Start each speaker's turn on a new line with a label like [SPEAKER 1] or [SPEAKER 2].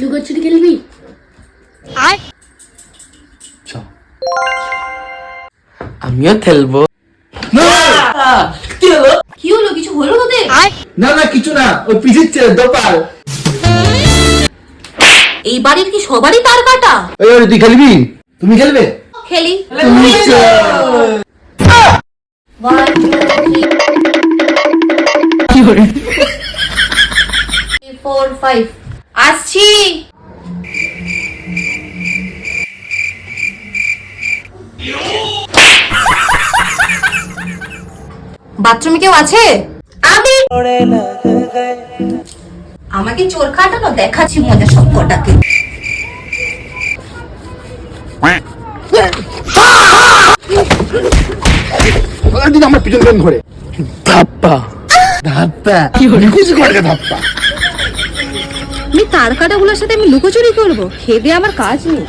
[SPEAKER 1] লুকোচুরি খেলবি?
[SPEAKER 2] আমিও খেলবো।
[SPEAKER 1] কি হলো, কিছু হলো তোদের?
[SPEAKER 2] না না কিছু না, ওই পিছিচ্ছে দোপাল।
[SPEAKER 1] এই বাড়ির কি সবারই তার কাটা?
[SPEAKER 2] তুই খেলবি? তুমি খেলবে?
[SPEAKER 1] খেলি। 4 5 আসছি। বাথরুমে কেউ আছে? আমি। আমাকে চোর কাটানো দেখাচ্ছি মজা সব কটাকে।
[SPEAKER 2] আমার পিছন পেন ধরে ধাপ্পা ধাপ্পা খুশি করে ধাপ্পা।
[SPEAKER 1] আমি তার কাটাগুলোর সাথে আমি লুকোচুরি করবো? খেদে আমার কাজ নেই।